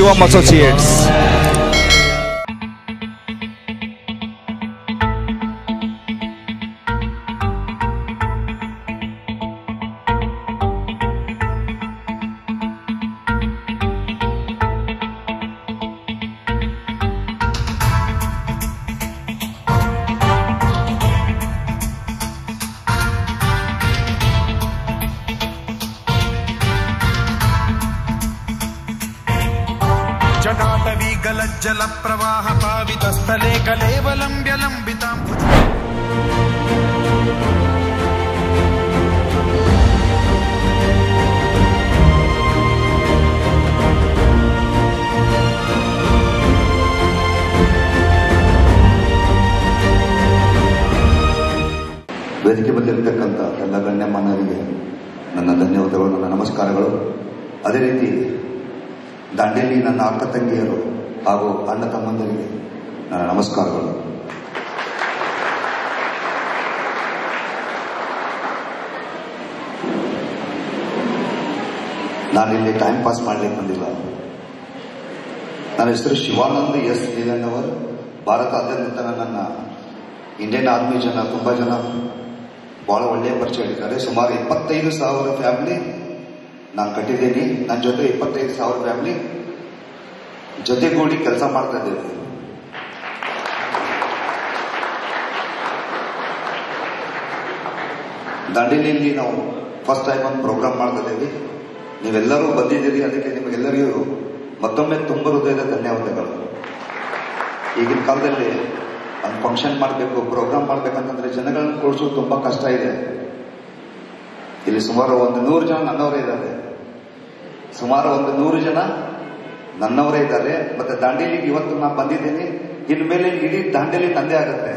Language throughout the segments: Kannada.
ಶಿವಂ ಅಸೋಸಿಯೇಟ್ಸ್. जटाटवी गलज्जल प्रवाह पावितस्थले कलेवलम्ब्य लम्बितां ವೇದಿಕೆ ಬಂದಿರತಕ್ಕಂಥ ಎಲ್ಲ ಗಣ್ಯಮಾನ್ಯರಿಗೆ ನನ್ನ ಧನ್ಯವಾದಗಳು, ನನ್ನ ನಮಸ್ಕಾರಗಳು. ಅದೇ ರೀತಿ ದಾಂಡೇಲಿ ನನ್ನ ಅಕ್ಕ ತಂಗಿಯರು ಹಾಗೂ ಅಣ್ಣ ತಮ್ಮಂದರಿಗೆ ನನ್ನ ನಮಸ್ಕಾರಗಳು. ನಾನಿಲ್ಲಿ ಟೈಮ್ ಪಾಸ್ ಮಾಡಲಿಕ್ಕೆ ಬಂದಿಲ್ಲ. ನನ್ನ ಹೆಸರು ಶಿವಾನಂದ್ ಎಸ್ ನೀಲಣ್ಣವರ್. ಭಾರತಾದ್ಯಂತ ನನ್ನ ಇಂಡಿಯನ್ ಆರ್ಮಿ ಜನ ತುಂಬಾ ಜನ ಬಹಳ ಒಳ್ಳೆಯ ಪರಿಚಯ ಇದ್ದಾರೆ. ಸುಮಾರು 25,000 ಫ್ಯಾಮಿಲಿ ನಾನು ಕಟ್ಟಿದ್ದೀನಿ. ನನ್ನ ಜೊತೆ 25,000 ಫ್ಯಾಮಿಲಿ ಜೊತೆಗೂಡಿ ಕೆಲಸ ಮಾಡ್ತಾ ಇದ್ದೇವೆ. ದಾಂಡೇಲಿಯಲ್ಲಿ ನಾವು ಫಸ್ಟ್ ಟೈಮ್ ಒಂದು ಪ್ರೋಗ್ರಾಮ್ ಮಾಡ್ತಾ ಇದ್ದೇವೆ. ನೀವೆಲ್ಲರೂ ಬಂದಿದ್ದೀರಿ, ಅದಕ್ಕೆ ನಿಮಗೆಲ್ಲರಿಗೂ ಮತ್ತೊಮ್ಮೆ ತುಂಬ ಹೃದಯದ ಧನ್ಯವಾದಗಳು. ಈಗಿನ ಕಾಲದಲ್ಲಿ ಒಂದು ಫಂಕ್ಷನ್ ಮಾಡಬೇಕು, ಪ್ರೋಗ್ರಾಮ್ ಮಾಡ್ಬೇಕಂತಂದ್ರೆ ಜನಗಳನ್ನು ಕೂಡಿಸೋದು ತುಂಬಾ ಕಷ್ಟ ಇದೆ. ಇಲ್ಲಿ ಸುಮಾರು 100 ಜನ ನನ್ನವರೇ ಇದ್ದಾರೆ. ಸುಮಾರು 100 ಜನ ನನ್ನವರೇ ಇದ್ದಾರೆ. ಮತ್ತೆ ದಾಂಡೇಲಿಗೆ ಇವತ್ತು ನಾನು ಬಂದಿದ್ದೀನಿ. ಇನ್ಮೇಲೆ ಇಡೀ ದಾಂಡೇಲಿ ತಂದೆ ಆಗುತ್ತೆ.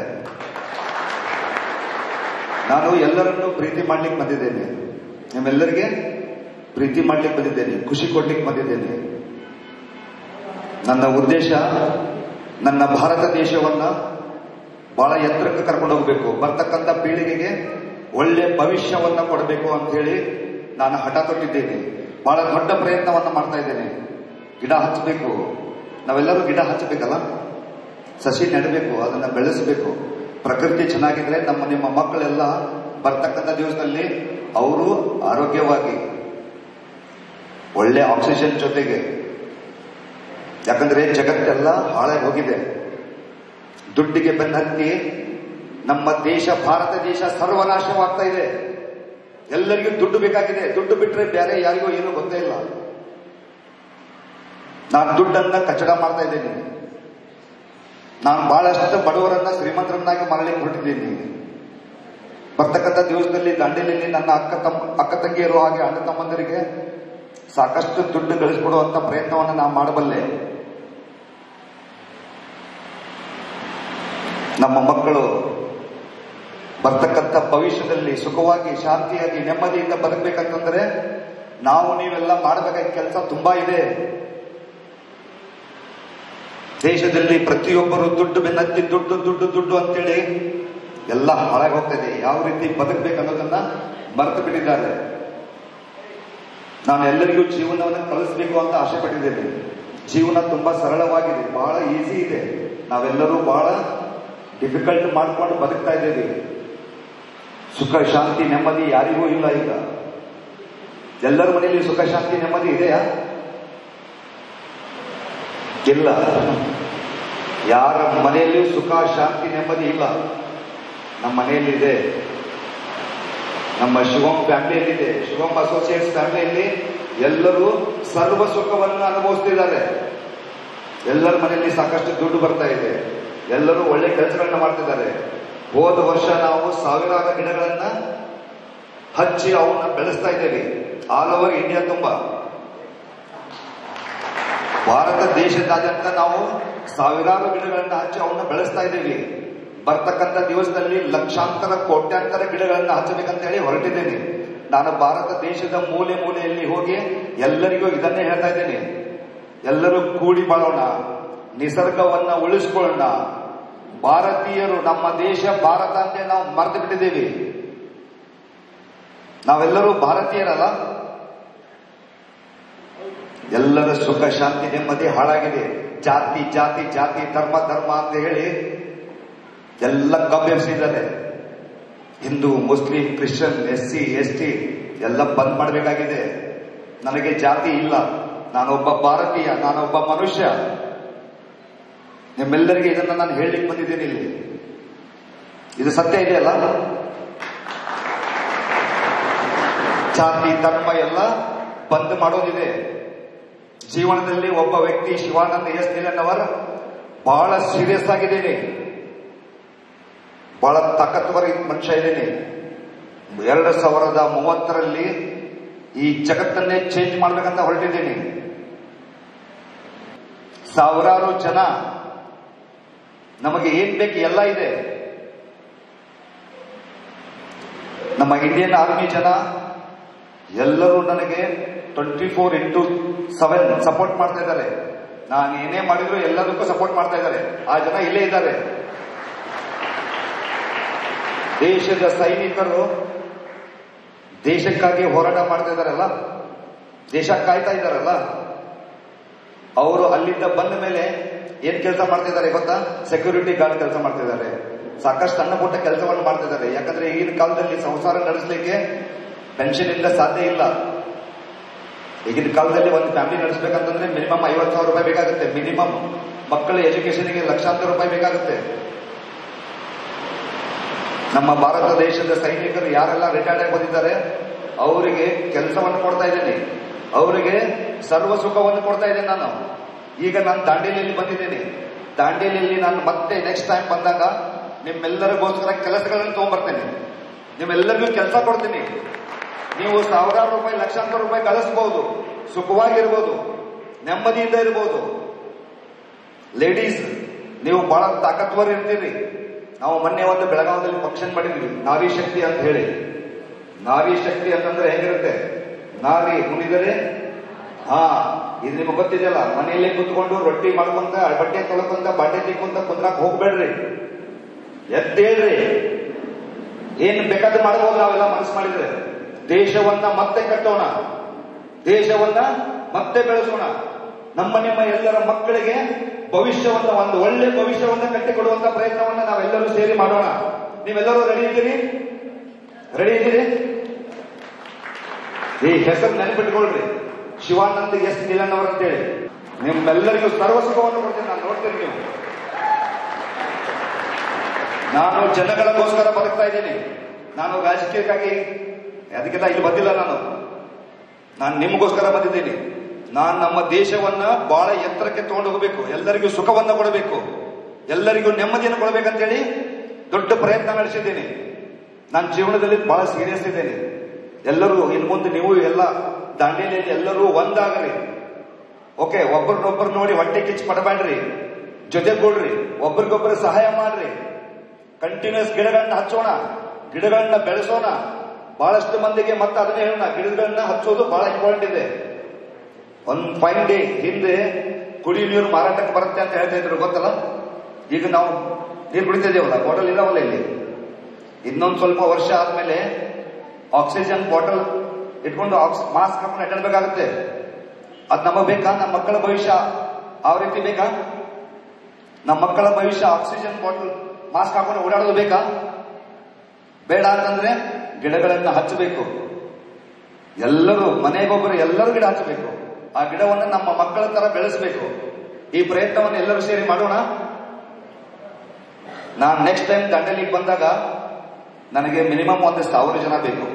ನಾನು ಎಲ್ಲರನ್ನೂ ಪ್ರೀತಿ ಮಾಡ್ಲಿಕ್ಕೆ ಬಂದಿದ್ದೇನೆ. ನಿಮ್ಮೆಲ್ಲರಿಗೆ ಪ್ರೀತಿ ಮಾಡ್ಲಿಕ್ಕೆ ಬಂದಿದ್ದೇನೆ, ಖುಷಿ ಕೊಡ್ಲಿಕ್ಕೆ ಬಂದಿದ್ದೇನೆ. ನನ್ನ ಉದ್ದೇಶ ನನ್ನ ಭಾರತ ದೇಶವನ್ನ ಬಹಳ ಎತ್ತರಕ್ಕೆ ಕರ್ಕೊಂಡು ಹೋಗಬೇಕು, ಬರ್ತಕ್ಕಂಥ ಪೀಳಿಗೆಗೆ ಒಳ್ಳೆ ಭವಿಷ್ಯವನ್ನ ಕೊಡಬೇಕು ಅಂತ ಹೇಳಿ ನಾನು ಹಠ ತೊಟ್ಟಿದ್ದೇನೆ. ಬಹಳ ದೊಡ್ಡ ಪ್ರಯತ್ನವನ್ನ ಮಾಡ್ತಾ ಇದ್ದೇನೆ. ಗಿಡ ಹಚ್ಚಬೇಕು, ನಾವೆಲ್ಲರೂ ಗಿಡ ಹಚ್ಚಬೇಕಲ್ಲ, ಸಸಿ ನೆಡಬೇಕು, ಅದನ್ನ ಬೆಳೆಸಬೇಕು. ಪ್ರಕೃತಿ ಚೆನ್ನಾಗಿದ್ರೆ ನಿಮ್ಮ ಮಕ್ಕಳೆಲ್ಲ ಬರ್ತಕ್ಕಂಥ ದಿವಸದಲ್ಲಿ ಅವರು ಆರೋಗ್ಯವಾಗಿ ಒಳ್ಳೆ ಆಕ್ಸಿಜನ್ ಜೊತೆಗೆ, ಯಾಕಂದ್ರೆ ಜಗತ್ತೆಲ್ಲ ಹಾಳಾಗಿ ಹೋಗಿದೆ. ದುಡ್ಡಿಗೆ ಬೆನ್ನತ್ತಿ ನಮ್ಮ ದೇಶ, ಭಾರತ ದೇಶ ಸರ್ವನಾಶವಾಗ್ತಾ ಇದೆ. ಎಲ್ಲರಿಗೂ ದುಡ್ಡು ಬೇಕಾಗಿದೆ. ದುಡ್ಡು ಬಿಟ್ಟರೆ ಬೇರೆ ಯಾರಿಗೂ ಏನೂ ಗೊತ್ತೇ ಇಲ್ಲ. ನಾನು ದುಡ್ಡನ್ನ ಕಚಡ ಮಾಡ್ತಾ ಇದ್ದೇನೆ. ನಾನು ಬಹಳಷ್ಟು ಬಡವರನ್ನ ಶ್ರೀಮಂತರನ್ನಾಗಿ ಮಾಡಲಿಕ್ಕೆ ಹೊರಟಿದ್ದೀನಿ. ಬರ್ತಕ್ಕಂಥ ದಿವಸದಲ್ಲಿ ದಾಂಡೇಲಿಯಲ್ಲಿ ನನ್ನ ಅಕ್ಕ ತಂಗಿಯರು ಹಾಗೆ ಅಣ್ಣ ತಮ್ಮಂದರಿಗೆ ಸಾಕಷ್ಟು ದುಡ್ಡು ಗಳಿಸಿಕೊಡುವಂತ ಪ್ರಯತ್ನವನ್ನು ನಾನು ಮಾಡಬಲ್ಲೆ. ನಮ್ಮ ಮಕ್ಕಳು ಬರ್ತಕ್ಕಂಥ ಭವಿಷ್ಯದಲ್ಲಿ ಸುಖವಾಗಿ, ಶಾಂತಿಯಾಗಿ, ನೆಮ್ಮದಿಯಿಂದ ಬದುಕಬೇಕಂತಂದ್ರೆ ನಾವು ನೀವೆಲ್ಲ ಮಾಡಬೇಕಾದ ಕೆಲಸ ತುಂಬಾ ಇದೆ. ದೇಶದಲ್ಲಿ ಪ್ರತಿಯೊಬ್ಬರು ದುಡ್ಡು ಬೆನ್ನತ್ತಿ ದುಡ್ಡು ದುಡ್ಡು ದುಡ್ಡು ಅಂತೇಳಿ ಎಲ್ಲ ಹಾಳಾಗಿ ಹೋಗ್ತದೆ. ಯಾವ ರೀತಿ ಬದುಕಬೇಕನ್ನೋದನ್ನ ಮರೆತು ಬಿಟ್ಟಿದ್ದಾರೆ. ನಾನು ಎಲ್ಲರಿಗೂ ಜೀವನವನ್ನು ಕಲಿಸಬೇಕು ಅಂತ ಆಸೆ ಪಟ್ಟಿದ್ದೇನೆ. ಜೀವನ ತುಂಬಾ ಸರಳವಾಗಿದೆ, ಬಹಳ ಈಸಿ ಇದೆ. ನಾವೆಲ್ಲರೂ ಬಹಳ ಡಿಫಿಕಲ್ಟ್ ಮಾಡ್ಕೊಂಡು ಬದುಕ್ತಾ ಇದ್ದೇವೆ. ಸುಖ ಶಾಂತಿ ನೆಮ್ಮದಿ ಯಾರಿಗೂ ಇಲ್ಲ. ಈಗ ಎಲ್ಲರ ಮನೆಯಲ್ಲಿ ಸುಖ ಶಾಂತಿ ನೆಮ್ಮದಿ ಇದೆಯಾ? ಇಲ್ಲ. ಯಾರ ಮನೆಯಲ್ಲಿ ಸುಖ ಶಾಂತಿ ನೆಮ್ಮದಿ ಇಲ್ಲ. ನಮ್ಮ ಮನೆಯಲ್ಲಿದೆ, ನಮ್ಮ ಶಿವಂ ಫ್ಯಾಮಿಲಿಯಲ್ಲಿದೆ. ಶಿವಂ ಅಸೋಸಿಯೇಟ್ಸ್ ಫ್ಯಾಮಿಲಿಯಲ್ಲಿ ಎಲ್ಲರೂ ಸರ್ವ ಸುಖವನ್ನು ಅನುಭವಿಸ್ತಿದ್ದಾರೆ. ಎಲ್ಲರ ಮನೆಯಲ್ಲಿ ಸಾಕಷ್ಟು ದುಡ್ಡು ಬರ್ತಾ ಇದೆ. ಎಲ್ಲರೂ ಒಳ್ಳೆ ಕೆಲಸಗಳನ್ನ ಮಾಡ್ತಿದ್ದಾರೆ. ಹೋದ ವರ್ಷ ನಾವು ಸಾವಿರಾರು ಗಿಡಗಳನ್ನ ಹಚ್ಚಿ ಅವನ್ನ ಬೆಳೆಸ್ತಾ ಇದ್ದೇವೆ. ಆಲ್ ಓವರ್ ಇಂಡಿಯಾ ತುಂಬ, ಭಾರತ ದೇಶದಾದ್ಯಂತ ನಾವು ಸಾವಿರಾರು ಗಿಡಗಳನ್ನ ಹಚ್ಚಿ ಅವನ್ನ ಬೆಳೆಸ್ತಾ ಇದ್ದೇವೆ. ಬರ್ತಕ್ಕಂಥ ದಿವಸದಲ್ಲಿ ಲಕ್ಷಾಂತರ ಕೋಟ್ಯಾಂತರ ಗಿಡಗಳನ್ನ ಹಚ್ಚಬೇಕಂತ ಹೇಳಿ ಹೊರಟಿದ್ದೇನೆ. ನಾನು ಭಾರತ ದೇಶದ ಮೂಲೆ ಮೂಲೆಯಲ್ಲಿ ಹೋಗಿ ಎಲ್ಲರಿಗೂ ಇದನ್ನೇ ಹೇಳ್ತಾ ಇದ್ದೇನೆ. ಎಲ್ಲರೂ ಕೂಡಿ ಬಾಳೋಣ, ನಿಸರ್ಗವನ್ನ ಉಳಿಸ್ಕೊಳ್ಳೋಣ. ಭಾರತೀಯರು, ನಮ್ಮ ದೇಶ ಭಾರತ ಅಂತ ನಾವು ಮರೆತು ಬಿಟ್ಟಿದ್ದೇವೆ. ನಾವೆಲ್ಲರೂ ಭಾರತೀಯರಲ್ಲ. ಎಲ್ಲರ ಸುಖ ಶಾಂತಿ ನೆಮ್ಮದಿ ಹಾಳಾಗಿದೆ. ಜಾತಿ ಜಾತಿ ಜಾತಿ ಧರ್ಮ ಧರ್ಮ ಅಂತ ಹೇಳಿ ಎಲ್ಲ ಗಬ್ಬೆಬ್ಸಿದ್ದಾರೆ. Hindu Muslim Christian SC ST ಎಲ್ಲ ಬಂದ್ ಮಾಡಬೇಕಾಗಿದೆ. ನನಗೆ ಜಾತಿ ಇಲ್ಲ, ನಾನೊಬ್ಬ ಭಾರತೀಯ, ನಾನೊಬ್ಬ ಮನುಷ್ಯ. ನಿಮ್ಮೆಲ್ಲರಿಗೆ ಇದನ್ನ ನಾನು ಹೇಳಲಿಕ್ಕೆ ಬಂದಿದ್ದೀನಿ. ಇಲ್ಲಿ ಇದು ಸತ್ಯ ಇದೆಯಲ್ಲ. ಜಾತಿ ಧರ್ಮ ಎಲ್ಲ ಬಂದ್ ಮಾಡೋದಿದೆ. ಜೀವನದಲ್ಲಿ ಒಬ್ಬ ವ್ಯಕ್ತಿ ಶಿವಾನಂದ S ನೀಲಣ್ಣವರ್ ಬಹಳ ಸೀರಿಯಸ್ ಆಗಿದ್ದೇನೆ, ಬಹಳ ತಾಕತ್ವರ ಮನುಷ್ಯ ಇದ್ದೇನೆ. 2030ರಲ್ಲಿ ಈ ಜಗತ್ತನ್ನೇ ಚೇಂಜ್ ಮಾಡ್ಬೇಕಂತ ಹೊರಟಿದ್ದೀನಿ. ಸಾವಿರಾರು ಜನ, ನಮಗೆ ಏನ್ ಬೇಕು ಎಲ್ಲ ಇದೆ. ನಮ್ಮ ಇಂಡಿಯನ್ ಆರ್ಮಿ ಜನ ಎಲ್ಲರೂ ನನಗೆ 24/7 ಸಪೋರ್ಟ್ ಮಾಡ್ತಾ ಇದ್ದಾರೆ. ನಾನು ಏನೇ ಮಾಡಿದ್ರು ಎಲ್ಲದಕ್ಕೂ ಸಪೋರ್ಟ್ ಮಾಡ್ತಾ ಇದ್ದಾರೆ. ಆ ಜನ ಇಲ್ಲೇ ಇದ್ದಾರೆ. ದೇಶದ ಸೈನಿಕರು ದೇಶಕ್ಕಾಗಿ ಹೋರಾಟ ಮಾಡ್ತಾ ಇದ್ದಾರಲ್ಲ, ದೇಶ ಕಾಯ್ತಾ ಇದ್ದಾರಲ್ಲ, ಅವರು ಅಲ್ಲಿಂದ ಬಂದ ಮೇಲೆ ಏನ್ ಕೆಲಸ ಮಾಡ್ತಿದ್ದಾರೆ ಗೊತ್ತಾ? ಸೆಕ್ಯೂರಿಟಿ ಗಾರ್ಡ್ ಕೆಲಸ ಮಾಡ್ತಿದ್ದಾರೆ. ಸಾಕಷ್ಟು ಸಣ್ಣ ಪುಟ್ಟ ಕೆಲಸವನ್ನು ಮಾಡ್ತಿದ್ದಾರೆ. ಯಾಕಂದ್ರೆ ಈಗಿನ ಕಾಲದಲ್ಲಿ ಸಂಸಾರ ನಡೆಸಲಿಕ್ಕೆ ಪೆನ್ಷನ್ ಇಂದ ಸಾಧ್ಯ ಇಲ್ಲ. ಈಗಿನ ಕಾಲದಲ್ಲಿ ಒಂದು ಫ್ಯಾಮಿಲಿ ನಡೆಸಬೇಕಂತಂದ್ರೆ ಮಿನಿಮಮ್ 50,000 ರೂಪಾಯಿ ಬೇಕಾಗುತ್ತೆ. ಮಿನಿಮಮ್ ಮಕ್ಕಳ ಎಜುಕೇಶನ್ಗೆ ಲಕ್ಷಾಂತರ ರೂಪಾಯಿ ಬೇಕಾಗುತ್ತೆ. ನಮ್ಮ ಭಾರತ ದೇಶದ ಸೈನಿಕರು ಯಾರೆಲ್ಲ ರಿಟೈರ್ಡ್ ಆಗಿ ಬಂದಿದ್ದಾರೆ ಅವರಿಗೆ ಕೆಲಸವನ್ನು ಕೊಡ್ತಾ ಇದ್ದೇನೆ, ಅವರಿಗೆ ಸರ್ವ ಸುಖವನ್ನು ಕೊಡ್ತಾ ಇದ್ದೇನೆ. ಈಗ ನಾನು ದಾಂಡೇಲಿಯಲ್ಲಿ ಬಂದಿದ್ದೇನೆ. ದಾಂಡೇಲಿಯಲ್ಲಿ ನಾನು ಮತ್ತೆ ನೆಕ್ಸ್ಟ್ ಟೈಮ್ ಬಂದಾಗ ನಿಮ್ಮೆಲ್ಲರಿಗೋಸ್ಕರ ಕೆಲಸಗಳನ್ನು ತಗೊಂಡ್ಬರ್ತೇನೆ. ನಿಮ್ಮೆಲ್ಲರಿಗೂ ಕೆಲಸ ಕೊಡ್ತೀನಿ. ನೀವು ಸಾವಿರಾರು ರೂಪಾಯಿ ಲಕ್ಷಾಂತರ ರೂಪಾಯಿ ಗಳಿಸಬಹುದು, ಸುಖವಾಗಿರ್ಬೋದು, ನೆಮ್ಮದಿಯಿಂದ ಇರ್ಬೋದು. ಲೇಡೀಸ್ ನೀವು ಬಹಳ ತಾಕತ್ವರ ಇರ್ತೀರಿ. ನಾವು ಮೊನ್ನೆ ಒಂದು ಬೆಳಗಾವದಲ್ಲಿ ಫಂಕ್ಷನ್ ಮಾಡಿದ್ವಿ, ನಾರಿ ಶಕ್ತಿ ಅಂತ ಹೇಳಿ. ನಾರಿ ಶಕ್ತಿ ಅಂತಂದ್ರೆ ಹೇಗಿರುತ್ತೆ? ನಾರಿ ಮುನಿದರೆ ಇದು ನಿಮಗೆ ಗೊತ್ತಿದೆಯಲ್ಲ. ಮನೆಯಲ್ಲೇ ಕೂತ್ಕೊಂಡು ರೊಟ್ಟಿ ಮಾಡ್ಕೊಂತ, ಬಟ್ಟೆ ತೊಳ್ಕೊಂತ, ಬಾಂಡೆ ತಿಕ್ಕೊಂತ ಕುಂದ್ರಾಕ್ ಹೋಗ್ಬೇಡ್ರಿ. ಎದ್ದೇಳ್ರಿ. ಏನ್ ಬೇಕಾದ್ರೂ ಮಾಡಬಹುದು ನಾವೆಲ್ಲ ಮನಸ್ಸು ಮಾಡಿದ್ರೆ. ದೇಶವನ್ನ ಮತ್ತೆ ಕಟ್ಟೋಣ, ದೇಶವನ್ನ ಮತ್ತೆ ಬೆಳೆಸೋಣ. ನಿಮ್ಮ ಎಲ್ಲರ ಮಕ್ಕಳಿಗೆ ಭವಿಷ್ಯವನ್ನ, ಒಂದು ಒಳ್ಳೆ ಭವಿಷ್ಯವನ್ನ ಕಟ್ಟಿಕೊಡುವಂತ ಪ್ರಯತ್ನವನ್ನ ನಾವೆಲ್ಲರೂ ಸೇರಿ ಮಾಡೋಣ. ನೀವೆಲ್ಲರೂ ರೆಡಿ ಇದ್ದೀರಿ? ರೆಡಿ ಇದ್ದೀರಿ? ಈ ಹೆಸರು ನೆನಪಿಟ್ಕೊಳ್ರಿ, ಶಿವಾನಂದ S ನೀಲಣ್ಣವರ್ ಅಂತೇಳಿ. ನಿಮ್ಮೆಲ್ಲರಿಗೂ ಸರ್ವಸುಖವನ್ನು ಕೊಡ್ತೀನಿ. ನಾನು ನೋಡ್ತೀನಿ. ನೀವು, ನಾನು ಜನಗಳಿಗೋಸ್ಕರ ಬದುಕ್ತಾ ಇದ್ದೀನಿ. ನಾನು ರಾಜಕೀಯಕ್ಕಾಗಿ ಅದಕ್ಕೆಲ್ಲ ಇಲ್ಲಿ ಬಂದಿಲ್ಲ. ನಾನು ನಿಮಗೋಸ್ಕರ ಬಂದಿದ್ದೀನಿ. ನಾನು ನಮ್ಮ ದೇಶವನ್ನ ಬಹಳ ಎತ್ತರಕ್ಕೆ ತಗೊಂಡು ಹೋಗಬೇಕು, ಎಲ್ಲರಿಗೂ ಸುಖವನ್ನ ಕೊಡಬೇಕು, ಎಲ್ಲರಿಗೂ ನೆಮ್ಮದಿಯನ್ನು ಕೊಡಬೇಕಂತೇಳಿ ದೊಡ್ಡ ಪ್ರಯತ್ನ ನಡೆಸಿದ್ದೀನಿ. ನಾನು ಜೀವನದಲ್ಲಿ ಬಹಳ ಸೀರಿಯಸ್ ಇದ್ದೇನೆ. ಎಲ್ಲರೂ ಇನ್ನು ಮುಂದೆ ನೀವು ಎಲ್ಲ ದಾಂಡೇಲಿಯಲ್ಲಿ ಎಲ್ಲರೂ ಒಂದಾಗಲಿ. ಓಕೆ, ಒಬ್ಬರನ್ನೊಬ್ಬರು ನೋಡಿ ಹೊಟ್ಟೆ ಕಿಚ್ಚು ಪಡಬೇಡ್ರಿ, ಜೊತೆಗೂಡ್ರಿ, ಒಬ್ರಿಗೊಬ್ಬರು ಸಹಾಯ ಮಾಡ್ರಿ. ಕಂಟಿನ್ಯೂಸ್ ಗಿಡಗಳನ್ನ ಹಚ್ಚೋಣ, ಗಿಡಗಳನ್ನ ಬೆಳೆಸೋಣ. ಬಹಳಷ್ಟು ಮಂದಿಗೆ ಮತ್ತೆ ಅದನ್ನೇ ಹೇಳೋಣ, ಗಿಡಗಳನ್ನ ಹಚ್ಚೋದು ಬಹಳ ಇಂಪಾರ್ಟೆಂಟ್ ಇದೆ. ಒಂದು ಫೈನ್ ಡೇ ಹಿಂದೆ ಕುಡಿಯುವ ನೀರು ಮಾರಾಟಕ್ಕೆ ಬರುತ್ತೆ ಅಂತ ಹೇಳ್ತಾ ಇದ್ರು, ಗೊತ್ತಲ್ಲ? ಈಗ ನಾವು ನೀರು ಕುಡಿತಾ ಇದೀವಲ್ಲ, ಬಾಟಲ್ ಇದಾವಲ್ಲ ಇಲ್ಲಿ. ಇನ್ನೊಂದು ಸ್ವಲ್ಪ ವರ್ಷ ಆದ್ಮೇಲೆ ಆಕ್ಸಿಜನ್ ಬಾಟಲ್ ಇಟ್ಕೊಂಡು ಮಾಸ್ಕ್ ಹಾಕೊಂಡು ಅಡ್ಡಾಡಬೇಕಾಗುತ್ತೆ. ಅದ್ ನಮಗ್ ಬೇಕಾ? ನಮ್ಮ ಮಕ್ಕಳ ಭವಿಷ್ಯ ಆ ರೀತಿ ಬೇಕಾ? ನಮ್ಮ ಮಕ್ಕಳ ಭವಿಷ್ಯ ಆಕ್ಸಿಜನ್ ಬಾಟಲ್ ಮಾಸ್ಕ್ ಹಾಕೊಂಡು ಓಡಾಡೋದು ಬೇಕಾ? ಬೇಡ ಅಂತಂದ್ರೆ ಗಿಡಗಳನ್ನ ಹಚ್ಚಬೇಕು. ಎಲ್ಲರೂ ಮನೆಗೊಬ್ಬರು ಎಲ್ಲರೂ ಗಿಡ ಹಚ್ಚಬೇಕು. ಆ ಗಿಡವನ್ನು ನಮ್ಮ ಮಕ್ಕಳ ತರ ಬೆಳೆಸಬೇಕು. ಈ ಪ್ರಯತ್ನವನ್ನು ಎಲ್ಲರೂ ಸೇರಿ ಮಾಡೋಣ. ನಾನು ನೆಕ್ಸ್ಟ್ ಟೈಮ್ ದಾಂಡೇಲಿಗೆ ಬಂದಾಗ ನನಗೆ ಮಿನಿಮಮ್ 1,000 ಜನ ಬೇಕು.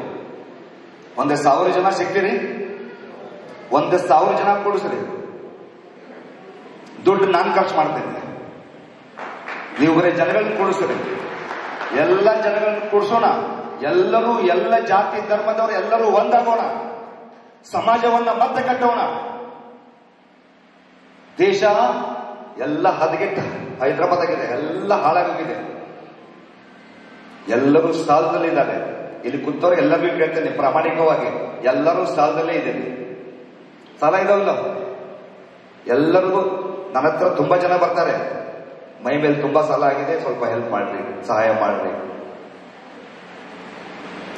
1,000 ಜನ ಸಿಗ್ತೀರಿ? 1,000 ಜನ ಕೂಡಿಸ್ರಿ. ದುಡ್ಡು ನಾನು ಖರ್ಚು ಮಾಡ್ತೇನೆ, ನೀವು ಬರೀ ಜನಗಳನ್ನ ಕೂಡಿಸ್ರಿ. ಎಲ್ಲ ಜನಗಳನ್ನ ಕೂಡಿಸೋಣ. ಎಲ್ಲರೂ, ಎಲ್ಲ ಜಾತಿ ಧರ್ಮದವರು ಎಲ್ಲರೂ ಒಂದಾಗೋಣ. ಸಮಾಜವನ್ನ ಮತ್ತೆ ಕಟ್ಟೋಣ. ದೇಶ ಎಲ್ಲ ಹದಗೆಟ್ಟ ಹೈದರಾಬಾದ್ ಆಗಿದೆ, ಎಲ್ಲ ಹಾಳಾಗೋಗಿದೆ. ಎಲ್ಲರೂ ಸಾಲದಲ್ಲಿದ್ದಾರೆ. ಇಲ್ಲಿ ಕೂತವ್ರು ಎಲ್ಲರಿಗೂ ಕೇಳ್ತೇನೆ ಪ್ರಾಮಾಣಿಕವಾಗಿ, ಎಲ್ಲರೂ ಸಾಲದಲ್ಲೇ ಇದ್ದೇನೆ. ಸಾಲ ಇದಾವಲ್ಲ ಎಲ್ಲರಿಗೂ. ನನ್ನ ಹತ್ರ ತುಂಬಾ ಜನ ಬರ್ತಾರೆ, ಮೈ ಮೇಲೆ ತುಂಬಾ ಸಾಲ ಆಗಿದೆ, ಸ್ವಲ್ಪ ಹೆಲ್ಪ್ ಮಾಡ್ರಿ, ಸಹಾಯ ಮಾಡ್ರಿ.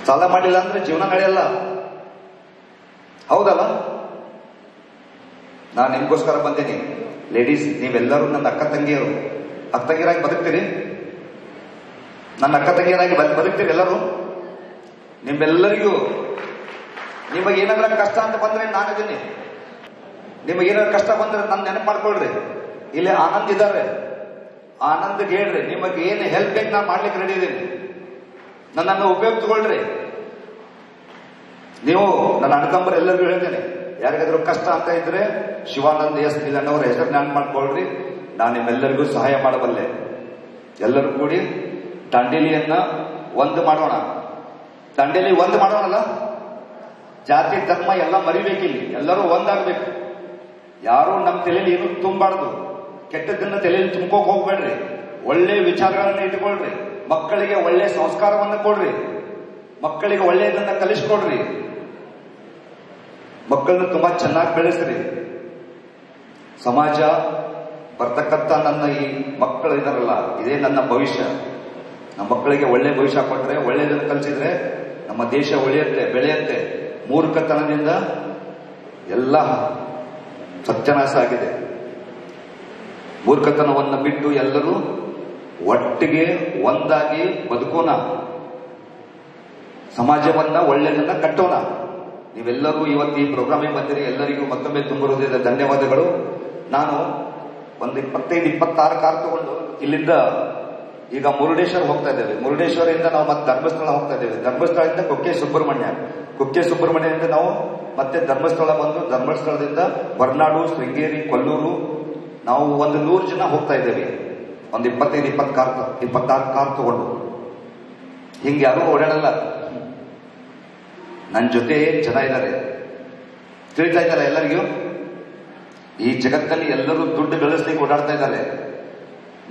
ಸಾಲ ಮಾಡಿಲ್ಲ ಅಂದ್ರೆ ಜೀವನ ನಡೆಯಲ್ಲ, ಹೌದಲ್ಲ? ನಾನು ನಿಮ್ಗೋಸ್ಕರ ಬಂದೀನಿ. ಲೇಡೀಸ್, ನೀವೆಲ್ಲರೂ ನನ್ನ ಅಕ್ಕ ತಂಗಿಯರಾಗಿ ಬದುಕ್ತೀರಿ? ನನ್ನ ಅಕ್ಕ ತಂಗಿಯರಾಗಿ ಬದುಕ್ತೀರಿ ಎಲ್ಲರೂ? ನಿಮ್ಮೆಲ್ಲರಿಗೂ ನಿಮಗೇನಾದ್ರೂ ಕಷ್ಟ ಅಂತ ಬಂದ್ರೆ ನಾನಿದ್ದೀನಿ. ನಿಮಗೇನಾದ್ರು ಕಷ್ಟ ಬಂದ್ರೆ ನನ್ನ ನೆನಪು ಮಾಡ್ಕೊಳ್ರಿ. ಇಲ್ಲಿ ಆನಂದ್ ಇದ್ದಾರೆ, ಆನಂದ್ಗೆ ಹೇಳ್ರಿ ನಿಮಗೆ ಏನು ಹೆಲ್ಪ್ ಬೇಕು ನಾನು ಮಾಡ್ಲಿಕ್ಕೆ ರೆಡಿ ಇದ್ದೀನಿ. ನನ್ನನ್ನು ಉಪಯೋಗ ತಗೊಳ್ರಿ. ನೀವು ನನ್ನ ಅಣ್ಣ ತಮ್ಮರು ಎಲ್ಲರಿಗೂ ಹೇಳ್ತೇನೆ, ಯಾರಿಗಾದ್ರೂ ಕಷ್ಟ ಅಂತ ಇದ್ರೆ ಶಿವಾನಂದ್ ಎಸ್ ನಿಲಣ್ಣವರ ಹೆಸರು ನಾನು ಮಾಡ್ಕೊಳ್ರಿ. ನಾನು ನಿಮ್ಮೆಲ್ಲರಿಗೂ ಸಹಾಯ ಮಾಡಬಲ್ಲೆ. ಎಲ್ಲರೂ ಕೂಡಿ ದಾಂಡೇಲಿಯನ್ನ ಒಂದು ಮಾಡೋಣ. ದಾಂಡೇಲಿ ಒಂದು ಮಾಡೋಣಲ್ಲ. ಜಾತಿ ಧರ್ಮ ಎಲ್ಲ ಮರಿಬೇಕಿಲ್ಲಿ, ಎಲ್ಲರೂ ಒಂದಾಗಬೇಕು. ಯಾರು ನಮ್ಮ ತಲೆಯಲ್ಲಿ ಏನು ತುಂಬಬಾರ್ದು, ಕೆಟ್ಟದನ್ನ ತಲೆಯಲ್ಲಿ ತುಂಬೋಕ್ ಹೋಗ್ಬೇಡ್ರಿ. ಒಳ್ಳೆ ವಿಚಾರಗಳನ್ನ ಇಟ್ಕೊಳ್ರಿ. ಮಕ್ಕಳಿಗೆ ಒಳ್ಳೆ ಸಂಸ್ಕಾರವನ್ನು ಕೊಡ್ರಿ. ಮಕ್ಕಳಿಗೆ ಒಳ್ಳೆಯದನ್ನ ಕಲಿಸ್ಕೊಡ್ರಿ. ಮಕ್ಕಳನ್ನ ತುಂಬಾ ಚೆನ್ನಾಗಿ ಬೆಳೆಸ್ರಿ. ಸಮಾಜ ಬರ್ತಕ್ಕಂಥ ನನ್ನ ಈ ಮಕ್ಕಳು ಇದಾರಲ್ಲ, ಇದೇ ನನ್ನ ಭವಿಷ್ಯ. ನಮ್ಮ ಮಕ್ಕಳಿಗೆ ಒಳ್ಳೆ ಭವಿಷ್ಯ ಕೊಟ್ರೆ, ಒಳ್ಳೆಯದನ್ನು ಕಲಿಸಿದ್ರೆ ನಮ್ಮ ದೇಶ ಉಳಿಯುತ್ತೆ, ಬೆಳೆಯುತ್ತೆ. ಮೂರ್ಖತನದಿಂದ ಎಲ್ಲ ಸತ್ಯನಾಶ ಆಗಿದೆ. ಮೂರ್ಖತನವನ್ನು ಬಿಟ್ಟು ಎಲ್ಲರೂ ಒಟ್ಟಿಗೆ ಒಂದಾಗಿ ಬದುಕೋಣ. ಸಮಾಜವನ್ನ ಒಳ್ಳೆಯದನ್ನ ಕಟ್ಟೋಣ. ನೀವೆಲ್ಲರೂ ಇವತ್ತು ಈ ಪ್ರೋಗ್ರಾಮಿಗೆ ಬಂದಿರಿ. ಎಲ್ಲರಿಗೂ ಮತ್ತೊಮ್ಮೆ ತುಂಬ ಹೃದಯದ ಧನ್ಯವಾದಗಳು. ನಾನು ಒಂದು 25-26 ಕಾರ್ ತಗೊಂಡು ಇಲ್ಲಿಂದ ಈಗ ಮುರುಡೇಶ್ವರ ಹೋಗ್ತಾ ಇದ್ದೇವೆ. ಮುರುಡೇಶ್ವರದಿಂದ ನಾವು ಮತ್ತೆ ಧರ್ಮಸ್ಥಳ ಹೋಗ್ತಾ ಇದ್ದೇವೆ. ಧರ್ಮಸ್ಥಳದಿಂದ ಕುಕ್ಕೆ ಸುಬ್ರಹ್ಮಣ್ಯದಿಂದ ನಾವು ಮತ್ತೆ ಧರ್ಮಸ್ಥಳ ಬಂದು, ಧರ್ಮಸ್ಥಳದಿಂದ ಹೊರನಾಡು, ಶೃಂಗೇರಿ, ಕೊಲ್ಲೂರು, ನಾವು ಒಂದು 100 ಜನ ಹೋಗ್ತಾ ಇದ್ದೇವೆ. ಒಂದು 25-26 ಕಾರ್ ತಗೊಂಡು. ಹಿಂಗೆ ಯಾರು ಓಡಾಡಲ್ಲ. ನನ್ನ ಜೊತೆ ಜನ ಇದ್ದಾರೆ. ತಿಳಿತಾ ಇದ್ದಾರೆ ಎಲ್ಲರಿಗೂ. ಈ ಜಗತ್ತಲ್ಲಿ ಎಲ್ಲರೂ ದುಡ್ಡು ಗಳಿಸ್ಲಿಕ್ಕೆ ಓಡಾಡ್ತಾ ಇದ್ದಾರೆ.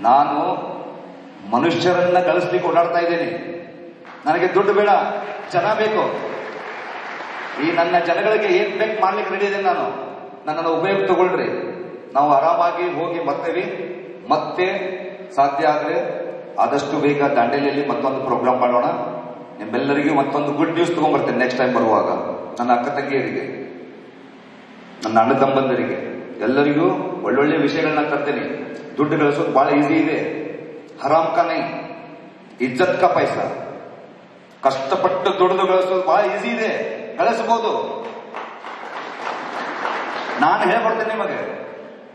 ನಾನು ಮನುಷ್ಯರನ್ನ ಗಳಿಸ್ಲಿಕ್ಕೆ ಓಡಾಡ್ತಾ ಇದ್ದೇನೆ. ನನಗೆ ದುಡ್ಡು ಬೇಡ, ಜನ ಬೇಕು. ಈ ನನ್ನ ಜನಗಳಿಗೆ ಏನ್ ಬೇಕು ಮಾಡ್ಲಿಕ್ಕೆ ರೆಡಿ ಇದೆ. ನಾನು ನನ್ನನ್ನು ಉಪಯೋಗ ತಗೊಳ್ರಿ. ನಾವು ಆರಾಮಾಗಿ ಹೋಗಿ ಬರ್ತೇವೆ. ಮತ್ತೆ ಸಾಧ್ಯ ಆದರೆ ಆದಷ್ಟು ಬೇಗ ದಾಂಡೇಲಿಯಲ್ಲಿ ಮತ್ತೊಂದು ಪ್ರೋಗ್ರಾಮ್ ಮಾಡೋಣ. ನಿಮ್ಮೆಲ್ಲರಿಗೂ ಮತ್ತೊಂದು ಗುಡ್ ನ್ಯೂಸ್ ತಗೊಂಡ್ಬರ್ತೇನೆ ನೆಕ್ಸ್ಟ್ ಟೈಮ್ ಬರುವಾಗ. ನನ್ನ ಅಕ್ಕ ತಂಗಿಯರಿಗೆ, ನನ್ನ ಅಣ್ಣ ತಮ್ಮಂದರಿಗೆ ಎಲ್ಲರಿಗೂ ಒಳ್ಳೊಳ್ಳೆ ವಿಷಯಗಳನ್ನ ತರ್ತೇನೆ. ದುಡ್ಡು ಗಳಿಸೋದು ಬಹಳ ಈಸಿ ಇದೆ. ಹರಾಮ್ ಕಾ ನೈ, ಇಜ್ಜತ್ ಕಾ ಪೈಸಾ. ಕಷ್ಟಪಟ್ಟು ದುಡಿದು ಗಳಿಸೋದು ಬಹಳ ಈಸಿ ಇದೆ, ಗಳಿಸಬಹುದು. ನಾನು ಹೇಳ್ಕೊಡ್ತೇನೆ ನಿಮಗೆ.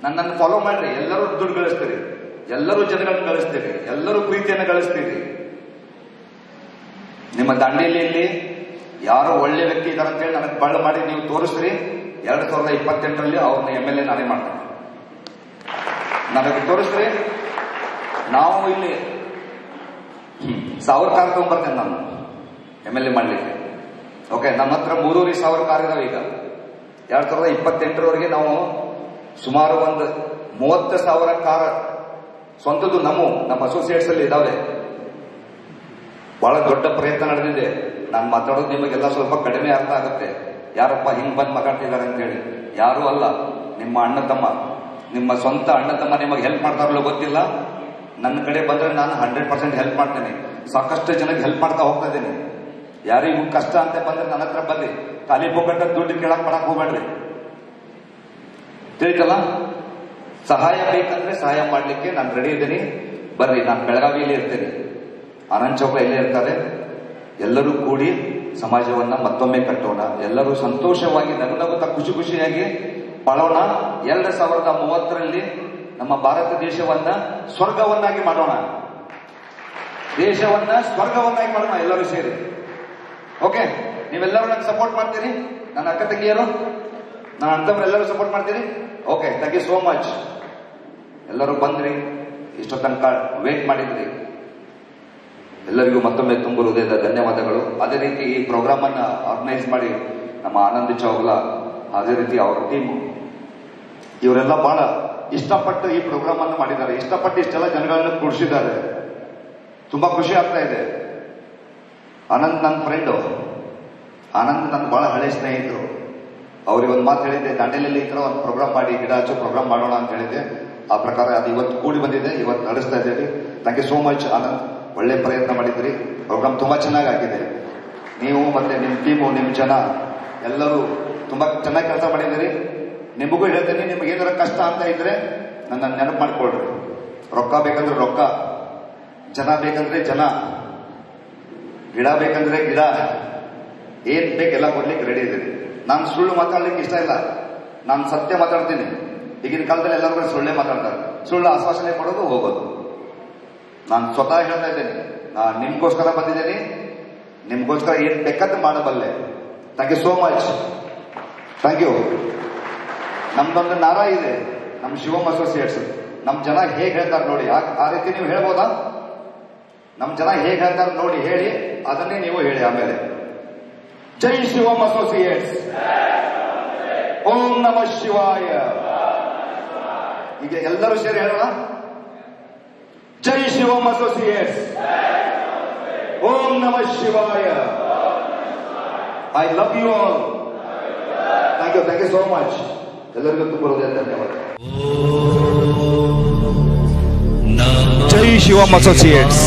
ನನ್ನನ್ನು ಫಾಲೋ ಮಾಡ್ರಿ. ಎಲ್ಲರೂ ದುಡ್ಡು ಗಳಿಸ್ತೀರಿ, ಎಲ್ಲರೂ ಜನಗಳನ್ನ ಗಳಿಸ್ತೀರಿ, ಎಲ್ಲರೂ ಪ್ರೀತಿಯನ್ನು ಗಳಿಸ್ತೀರಿ. ನಿಮ್ಮ ದಾಂಡೇಲಿಯಲ್ಲಿ ಯಾರೋ ಒಳ್ಳೆ ವ್ಯಕ್ತಿ ಇದ್ದಾರೆ ಅಂತ ಹೇಳಿ ನನಗೆ ಬಳ್ಳ ಮಾಡಿ ನೀವು ತೋರಿಸ್ರಿ. 2028ರಲ್ಲಿ ಅವ್ರನ್ನ MLA ನಾನೇ ಮಾಡ್ತೇನೆ. ನನಗೆ ತೋರಿಸ್ರಿ. ನಾವು ಇಲ್ಲಿ 1000 ಕಾರ್ ತಗೊಂಡ್ಬರ್ತೇನೆ ನಾನು MLA ಮಾಡ್ಲಿಕ್ಕೆ. ಓಕೆ, ನಮ್ಮ ಹತ್ರ 3,500 ಕಾರ್ ಇದಾವೆ. ಈಗ 2028ರವರೆಗೆ ನಾವು ಸುಮಾರು ಒಂದು 30,000 ಕಾರ್ ಸ್ವಂತದ್ದು ನಮ್ಮ ಅಸೋಸಿಯೇಟ್ಸ್ ಅಲ್ಲಿ ಇದಾವೆ. ಬಹಳ ದೊಡ್ಡ ಪ್ರಯತ್ನ ನಡೆದಿದೆ. ನಾನು ಮಾತಾಡೋದು ನಿಮಗೆಲ್ಲ ಸ್ವಲ್ಪ ಕಡಿಮೆ ಅರ್ಥ ಆಗುತ್ತೆ. ಯಾರಪ್ಪ ಹಿಂಗ್ ಬಂದು ಮಾತಾಡ್ತಿದ್ದಾರೆ ಅಂತ ಹೇಳಿ. ಯಾರೂ ಅಲ್ಲ, ನಿಮ್ಮ ಅಣ್ಣ ತಮ್ಮ, ನಿಮ್ಮ ಸ್ವಂತ ಅಣ್ಣ ತಮ್ಮ ನಿಮಗೆ ಹೆಲ್ಪ್ ಮಾಡ್ತಾರಲ್ಲೋ ಗೊತ್ತಿಲ್ಲ. ನನ್ನ ಕಡೆ ಬಂದ್ರೆ ನಾನು 100% ಹೆಲ್ಪ್ ಮಾಡ್ತೇನೆ. ಸಾಕಷ್ಟು ಜನಕ್ಕೆ ಹೆಲ್ಪ್ ಮಾಡ್ತಾ ಹೋಗ್ತಾ ಇದ್ದೇನೆ. ಯಾರಿಗೂ ಕಷ್ಟ ಅಂತ ಬಂದ್ರೆ ನನ್ನ ಹತ್ರ ಬಂದಿ. ಖಾಲಿ ಪೋಕಟ್ಟ ದುಡ್ಡು ಕೇಳಕ್ ಮಾಡಕ್ ಹೋಗ್ಬೇಡ್ರಿ. ತಿಳಿತಲ್ಲ? ಸಹಾಯ ಬೇಕಂದ್ರೆ ಸಹಾಯ ಮಾಡ್ಲಿಕ್ಕೆ ನಾನು ರೆಡಿ ಇದ್ದೀನಿ. ಬರ್ರಿ, ನಾನು ಬೆಳಗಾವಿಯಲ್ಲಿ ಇರ್ತೇನೆ, ಆನಂದ್ ಚೌಕ ಇಲ್ಲೇ ಇರ್ತಾರೆ. ಎಲ್ಲರೂ ಕೂಡಿ ಸಮಾಜವನ್ನ ಮತ್ತೊಮ್ಮೆ ಕಟ್ಟೋಣ. ಎಲ್ಲರೂ ಸಂತೋಷವಾಗಿ ನಗುತ್ತಾ ಖುಷಿಯಾಗಿ ಬಾಳೋಣ. 2030ರಲ್ಲಿ ನಮ್ಮ ಭಾರತ ದೇಶವನ್ನ ಸ್ವರ್ಗವನ್ನಾಗಿ ಮಾಡೋಣ. ದೇಶವನ್ನ ಸ್ವರ್ಗವನ್ನಾಗಿ ಮಾಡೋಣ ಎಲ್ಲರೂ ಸೇರಿ. ಓಕೆ, ನೀವೆಲ್ಲರೂ ನನಗೆ ಸಪೋರ್ಟ್ ಮಾಡ್ತೀರಿ? ನನ್ನ ಅಕ್ಕ ತಂಗಿಯರು, ನನ್ನ ಅಣ್ಣ ಎಲ್ಲರೂ ಸಪೋರ್ಟ್ ಮಾಡ್ತೀರಿ? Okay, thank you so much. ಎಲ್ಲರೂ ಬಂದ್ರಿ, ಇಷ್ಟೋ ತನಕ ವೇಟ್ ಮಾಡಿದ್ರಿ. ಎಲ್ಲರಿಗೂ ಮತ್ತೊಮ್ಮೆ ತುಂಬ ಹೃದಯದ ಧನ್ಯವಾದಗಳು. ಅದೇ ರೀತಿ ಈ ಪ್ರೋಗ್ರಾಮ್ ಅನ್ನ ಆರ್ಗನೈಸ್ ಮಾಡಿ ನಮ್ಮ ಆನಂದ್ ಚೌಗಲ, ಅದೇ ರೀತಿ ಅವರ ಟೀಮ್, ಇವರೆಲ್ಲ ಬಹಳ ಇಷ್ಟಪಟ್ಟು ಈ ಪ್ರೋಗ್ರಾಮ್ ಅನ್ನು ಮಾಡಿದ್ದಾರೆ. ಇಷ್ಟಪಟ್ಟು ಇಷ್ಟೆಲ್ಲ ಜನಗಳನ್ನ ಕೂಡಿಸಿದ್ದಾರೆ. ತುಂಬಾ ಖುಷಿ ಆಗ್ತಾ ಇದೆ. ಆನಂದ್ ನನ್ನ ಫ್ರೆಂಡು, ಆನಂದ್ ನನ್ನ ಬಹಳ ಹಳೆ ಸ್ನೇಹಿತರು. ಅವ್ರಿಗೆ ಒಂದು ಮಾತು ಹೇಳಿದ್ದೆ, ದಾಂಡೇಲಿಯಲ್ಲಿ ಈ ತರ ಒಂದು ಪ್ರೋಗ್ರಾಮ್ ಮಾಡಿ, ಗಿಡ ಹಚ್ಚೋ ಪ್ರೋಗ್ರಾಮ್ ಮಾಡೋಣ ಅಂತ ಹೇಳಿದ್ದೆ. ಆ ಪ್ರಕಾರ ಅದು ಇವತ್ತು ಕೂಡಿ ಬಂದಿದೆ, ಇವತ್ತು ನಡೆಸ್ತಾ ಇದ್ದೇವೆ. Thank you so much Anand. ಒಳ್ಳೆ ಪ್ರಯತ್ನ ಮಾಡಿದ್ರಿ. ಪ್ರೋಗ್ರಾಮ್ ತುಂಬಾ ಚೆನ್ನಾಗಿ ಆಗಿದೆ. ನೀವು ಮತ್ತೆ ನಿಮ್ಮ ಟೀಮು, ನಿಮ್ಮ ಜನ ಎಲ್ಲರೂ ತುಂಬಾ ಚೆನ್ನಾಗಿ ಕೆಲಸ ಮಾಡಿದ್ದೀರಿ. ನಿಮಗೂ ಹೇಳ್ತೀನಿ, ನಿಮಗೇನಾರ ಕಷ್ಟ ಅಂತ ಇದ್ರೆ ನನ್ನ ನೆನಪು ಮಾಡ್ಕೊಳ್ರಿ. ರೊಕ್ಕ ಬೇಕಂದ್ರೆ ರೊಕ್ಕ, ಜನ ಬೇಕಂದ್ರೆ ಜನ, ಗಿಡ ಬೇಕಂದ್ರೆ ಗಿಡ, ಏನ್ ಬೇಕೆಲ್ಲ ಕೊಡ್ಲಿಕ್ಕೆ ರೆಡಿ ಇದ್ದೀನಿ. ನಾನು ಸುಳ್ಳು ಮಾತಾಡ್ಲಿಕ್ಕೆ ಇಷ್ಟ ಇಲ್ಲ, ನಾನು ಸತ್ಯ ಮಾತಾಡ್ತೀನಿ. ಈಗಿನ ಕಾಲದಲ್ಲಿ ಎಲ್ಲರೂ ಸುಳ್ಳೇ ಮಾತಾಡ್ತಾರೆ, ಸುಳ್ಳು ಆಶ್ವಾಸನೆ ಕೊಡೋದು ಹೋಗೋದು. ನಾನು ಸ್ವತಃ ಹೇಳ್ತಾ ಇದ್ದೇನೆ, ನಾನು ನಿಮ್ಗೋಸ್ಕರ ಬಂದಿದ್ದೇನೆ, ನಿಮ್ಗೋಸ್ಕರ ಏನ್ ಬೇಕಾದ್ರೆ ಮಾಡಬಲ್ಲೆ. Thank you so much, thank you. ನಮ್ದೊಂದು ನಾರ ಇದೆ, ನಮ್ ಶಿವಮ್ ಅಸೋಸಿಯೇಟ್ಸ್. ನಮ್ ಜನ ಹೇಗ್ ಹೇಳ್ತಾರೆ ನೋಡಿ, ಆ ರೀತಿ ನೀವು ಹೇಳ್ಬೋದಾ? ನಮ್ ಜನ ಹೇಗ್ ಹೇಳ್ತಾರೆ ನೋಡಿ, ಹೇಳಿ, ಅದನ್ನೇ ನೀವು ಹೇಳಿ ಆಮೇಲೆ. ಜೈ ಶಿವಮ್ ಅಸೋಸಿಯೇಟ್ಸ್, ಓಂ ನಮಃ ಶಿವಾಯ. ಈಗ ಎಲ್ಲರೂ ಸೇರಿ ಹೇಳೋಣ, ಜೈ ಶಿವಮ್ ಅಸೋಸಿಯೇಟ್ಸ್, ಓಂ ನಮಃ ಶಿವಾಯ. I love you all. Thank you so much. ಎಲ್ಲರಿಗೂ ತುಂಬ ಹೃದಯ ಧನ್ಯವಾದ. ಜೈ ಶಿವಮ್ ಅಸೋಸಿಯೇಟ್ಸ್.